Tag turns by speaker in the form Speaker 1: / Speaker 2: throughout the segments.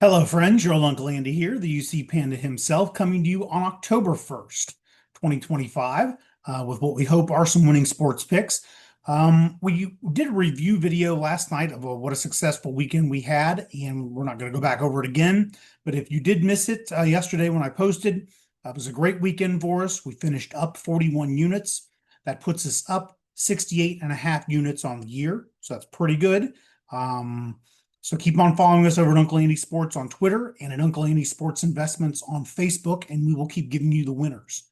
Speaker 1: Hello, friends. Your old Uncle Andy here, the UC Panda himself, coming to you on October 1st, 2025, with what we hope are some winning sports picks. We did a review video last night of what a successful weekend we had, and we're not going to go back over it again. But if you did miss it yesterday when I posted, it was a great weekend for us. We finished up 41 units. That puts us up 68 and a half units on the year. So that's pretty good. So keep on following us over at Uncle Andy Sports on Twitter and at Uncle Andy Sports Investments on Facebook, and we will keep giving you the winners.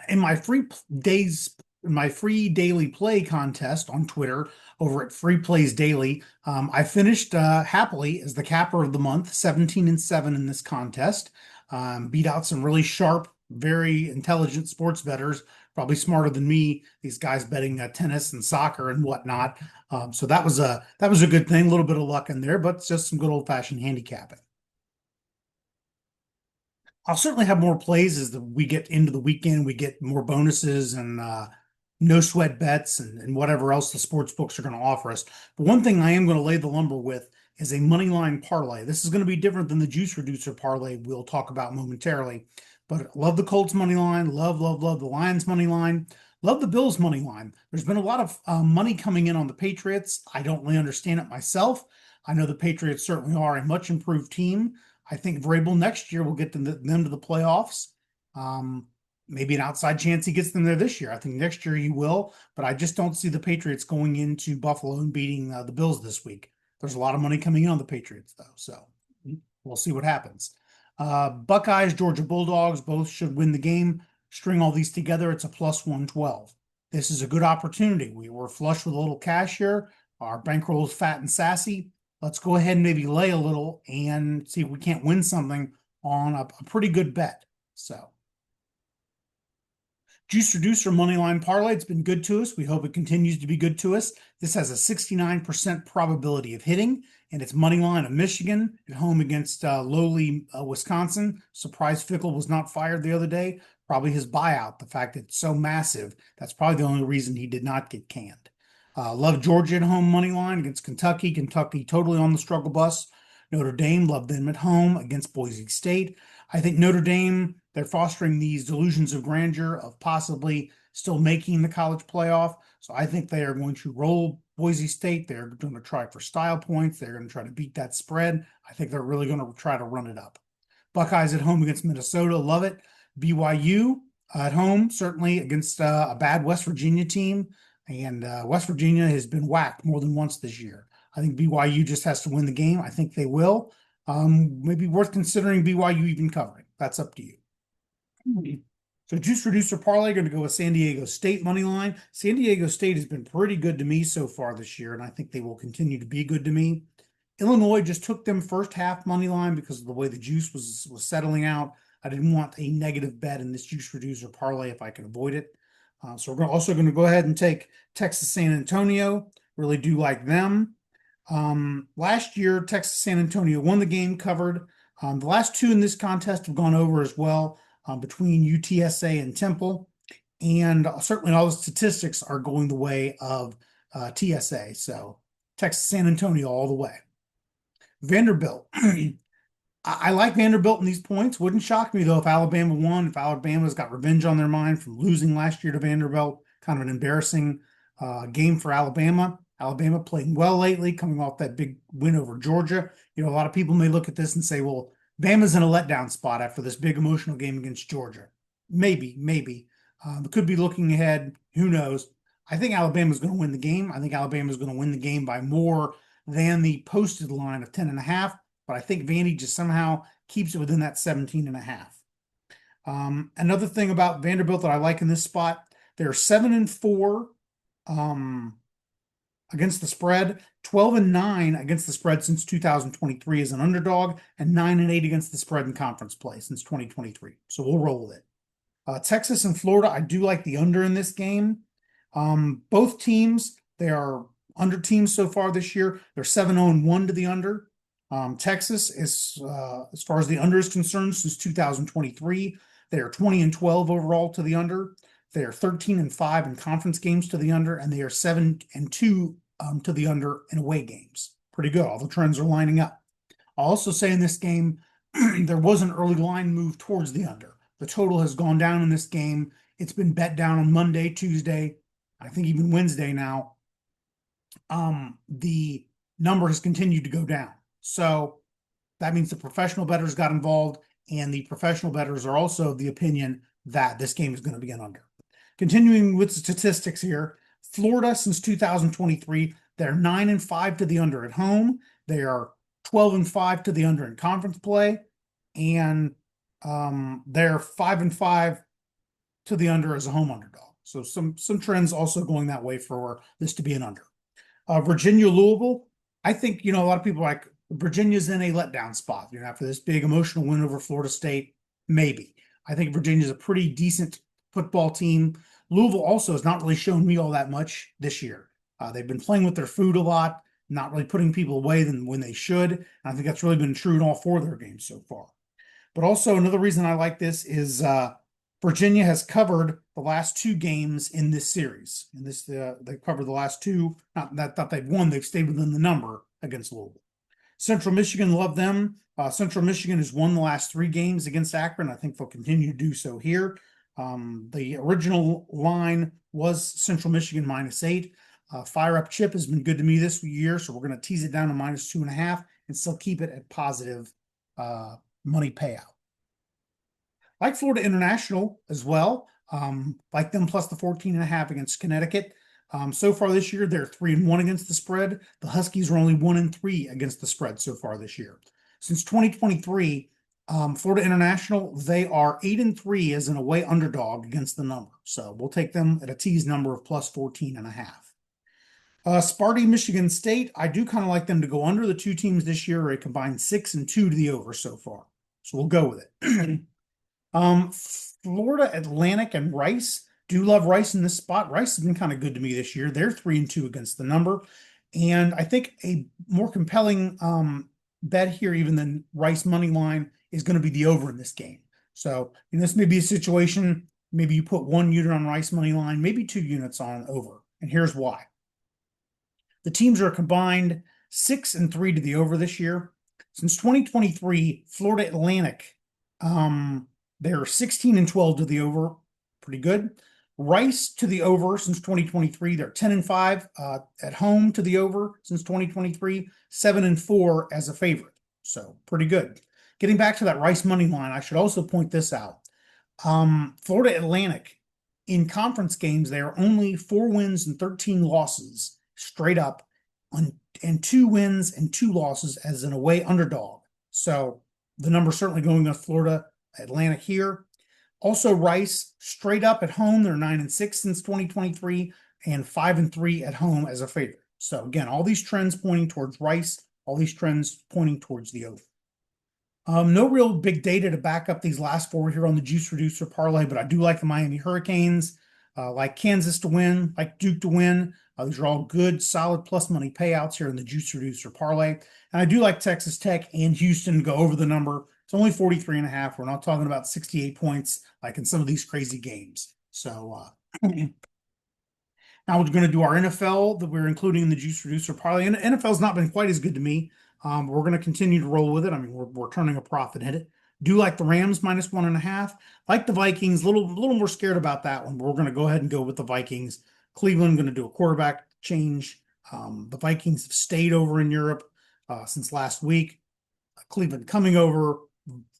Speaker 1: In my free daily play contest on Twitter over at Free Plays Daily, I finished happily as the capper of the month, 17-7 in this contest. Beat out some really sharp, very intelligent sports bettors, probably smarter than me. These guys betting tennis and soccer and whatnot. So that was a good thing. A little bit of luck in there, but it's just some good old-fashioned handicapping. I'll certainly have more plays as we get into the weekend. We get more bonuses and no sweat bets and whatever else the sports books are going to offer us. But one thing I am going to lay the lumber with is a money line parlay. This is going to be different than the Juice Reducer parlay we'll talk about momentarily. But love the Colts money line. Love the Lions money line. Love the Bills money line. There's been a lot of money coming in on the Patriots. I don't really understand it myself. I know the Patriots certainly are a much improved team. I think Vrabel next year will get them to the playoffs. Maybe an outside chance he gets them there this year. I think next year he will, but I just don't see the Patriots going into Buffalo and beating the Bills this week. There's a lot of money coming in on the Patriots, though, so we'll see what happens. Buckeyes, Georgia Bulldogs, both should win the game. String all these together, it's a plus 112. This is a good opportunity. We were flush with a little cash here. Our bankroll is fat and sassy. Let's go ahead and maybe lay a little and see if we can't win something on a pretty good bet. So, Juice Reducer Moneyline Parlay, it's been good to us. We hope it continues to be good to us. This has a 69% probability of hitting, and it's moneyline of Michigan at home against lowly Wisconsin. Surprise Fickle was not fired the other day. Probably his buyout, the fact that it's so massive, that's probably the only reason he did not get canned. Love Georgia at home money line against Kentucky. Kentucky totally on the struggle bus. Notre Dame, love them at home against Boise State. I think Notre Dame, they're fostering these delusions of grandeur of possibly still making the college playoff. So I think they are going to roll Boise State. They're going to try for style points. They're going to try to beat that spread. I think they're really going to try to run it up. Buckeyes at home against Minnesota, love it. BYU at home, certainly against a bad West Virginia team. And West Virginia has been whacked more than once this year. I think BYU just has to win the game. I think they will. Maybe worth considering BYU even covering. That's up to you. So Juice Reducer Parlay, going to go with San Diego State money line. San Diego State has been pretty good to me so far this year, and I think they will continue to be good to me. Illinois just took them first half money line because of the way the juice was settling out. I didn't want a negative bet in this Juice Reducer Parlay if I can avoid it. So we're also going to go ahead and take Texas San Antonio. Really do like them. Last year, Texas San Antonio won the game, covered. The last two in this contest have gone over as well, between UTSA and Temple. And certainly all the statistics are going the way of TSA. So Texas San Antonio all the way. Vanderbilt. I like Vanderbilt in these points. Wouldn't shock me, though, if Alabama won, if Alabama's got revenge on their mind from losing last year to Vanderbilt. Kind of an embarrassing game for Alabama. Alabama playing well lately, coming off that big win over Georgia. A lot of people may look at this and say, well, Bama's in a letdown spot after this big emotional game against Georgia. Maybe. Could be looking ahead. Who knows? I think Alabama's going to win the game. I think Alabama's going to win the game by more than the posted line of 10.5. But I think Vandy just somehow keeps it within that 17.5. Another thing about Vanderbilt that I like in this spot, they're 7-4 against the spread, 12-9 against the spread since 2023 as an underdog, and 9-8 against the spread in conference play since 2023. So we'll roll with it. Texas and Florida, I do like the under in this game. Both teams, they are under teams so far this year. They're 7-0-1 to the under. Texas is, as far as the under is concerned, since 2023, they are 20-12 overall to the under. They are 13-5 in conference games to the under, and they are 7-2 to the under in away games. Pretty good. All the trends are lining up. I'll also say in this game, there was an early line move towards the under. The total has gone down in this game. It's been bet down on Monday, Tuesday, I think even Wednesday now. The number has continued to go down. So that means the professional bettors got involved, and the professional bettors are also of the opinion that this game is going to be an under. Continuing with the statistics here, Florida since 2023, they're 9-5 to the under at home. They are 12-5 to the under in conference play, and they're 5-5 to the under as a home underdog. So some trends also going that way for this to be an under. Virginia, Louisville. I think, a lot of people are like, Virginia's in a letdown spot, after this big emotional win over Florida State. Maybe. I think Virginia's a pretty decent football team. Louisville also has not really shown me all that much this year. They've been playing with their food a lot, not really putting people away than when they should. And I think that's really been true in all four of their games so far. But also another reason I like this is Virginia has covered the last two games in this series. And this they've covered the last two. Not that they've won, they've stayed within the number against Louisville. Central Michigan, love them. Central Michigan has won the last three games against Akron. I think they'll continue to do so here. The original line was Central Michigan -8. Fire Up Chip has been good to me this year, so we're going to tease it down to -2.5 and still keep it at positive money payout. Like Florida International as well. Like them plus the 14.5 against Connecticut. So far this year, they're 3-1 against the spread. The Huskies are only 1-3 against the spread so far this year. Since 2023, Florida International, they are 8-3 as an away underdog against the number. So we'll take them at a tease number of plus 14.5. Sparty, Michigan State, I do kind of like them to go under. The two teams this year are a combined 6-2 to the over so far. So we'll go with it. Florida Atlantic and Rice. Do love Rice in this spot. Rice has been kind of good to me this year. They're 3-2 against the number. And I think a more compelling bet here, even than Rice money line, is going to be the over in this game. So this may be a situation, maybe you put 1 unit on Rice money line, maybe 2 units on over. And here's why. The teams are combined 6-3 to the over this year. Since 2023, Florida Atlantic, they're 16-12 to the over. Pretty good. Rice to the over since 2023. They're 10-5 at home to the over since 2023. 7-4 as a favorite. So pretty good. Getting back to that Rice money line, I should also point this out. Florida Atlantic, in conference games, they are only 4 wins and 13 losses straight up, and 2 wins and 2 losses as an away underdog. So the number's certainly going with Florida Atlantic here. Also, Rice straight up at home, they're 9-6 since 2023 and 5-3 at home as a favorite. So again, all these trends pointing towards Rice, all these trends pointing towards the over. No real big data to back up these last 4 here on the Juice Reducer Parlay, but I do like the Miami Hurricanes, like Kansas to win, like Duke to win. These are all good, solid plus money payouts here in the Juice Reducer Parlay. And I do like Texas Tech and Houston to go over the number. It's only 43.5. We're not talking about 68 points like in some of these crazy games. So now we're going to do our NFL that we're including in the Juice Reducer Parlay. And NFL's not been quite as good to me. We're going to continue to roll with it. I mean, we're turning a profit in it. Do like the Rams -1.5. Like the Vikings, a little more scared about that one. But we're going to go ahead and go with the Vikings. Cleveland going to do a quarterback change. The Vikings have stayed over in Europe since last week. Cleveland coming over.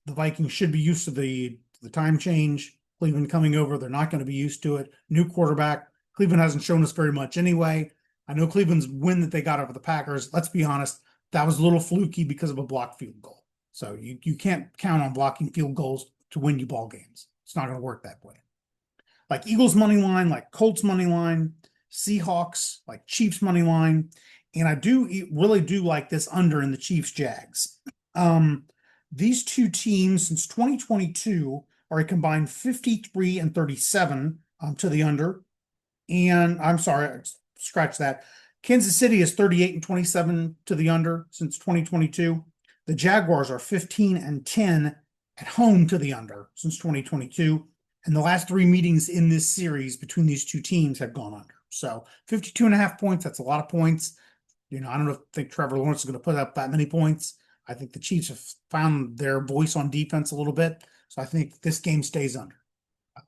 Speaker 1: The Vikings should be used to the time change. Cleveland coming over, they're not going to be used to it. New quarterback. Cleveland hasn't shown us very much anyway. I know Cleveland's win that they got over the Packers, let's be honest, that was a little fluky because of a blocked field goal. So you can't count on blocking field goals to win you ball games. It's not going to work that way. Like Eagles money line, like Colts money line, Seahawks, like Chiefs money line. And I really do like this under in the Chiefs Jags. These two teams since 2022 are a combined 53-37 to the under. And I'm sorry, scratch that. Kansas City is 38-27 to the under since 2022. The Jaguars are 15-10 at home to the under since 2022. And the last 3 meetings in this series between these two teams have gone under. So 52.5 points, that's a lot of points. I don't think Trevor Lawrence is going to put up that many points. I think the Chiefs have found their voice on defense a little bit. So I think this game stays under.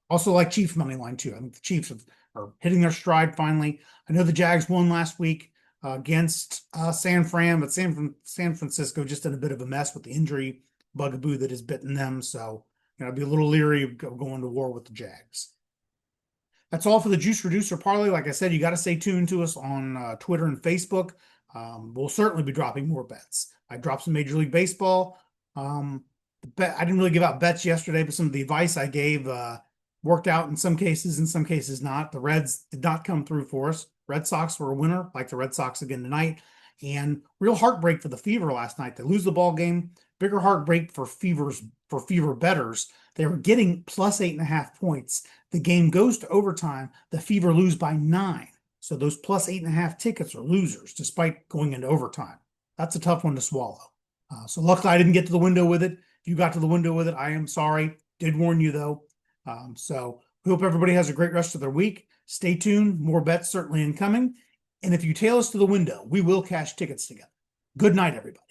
Speaker 1: Also like Chiefs money line too. I think the Chiefs are hitting their stride finally. I know the Jags won last week against San Fran, but San Francisco just in a bit of a mess with the injury bugaboo that has bitten them. So I'd be a little leery of going to war with the Jags. That's all for the Juice Reducer Parlay. Like I said, you got to stay tuned to us on Twitter and Facebook. We'll certainly be dropping more bets. I dropped some Major League Baseball. I didn't really give out bets yesterday, but some of the advice I gave worked out in some cases not. The Reds did not come through for us. Red Sox were a winner, like the Red Sox again tonight. And real heartbreak for the Fever last night. They lose the ball game. Bigger heartbreak for Fever bettors. They were getting plus 8.5 points. The game goes to overtime. The Fever lose by 9. So those plus 8.5 tickets are losers, despite going into overtime. That's a tough one to swallow. So luckily I didn't get to the window with it. If you got to the window with it, I am sorry. Did warn you though. So we hope everybody has a great rest of their week. Stay tuned. More bets certainly incoming. And if you tail us to the window, we will cash tickets together. Good night, everybody.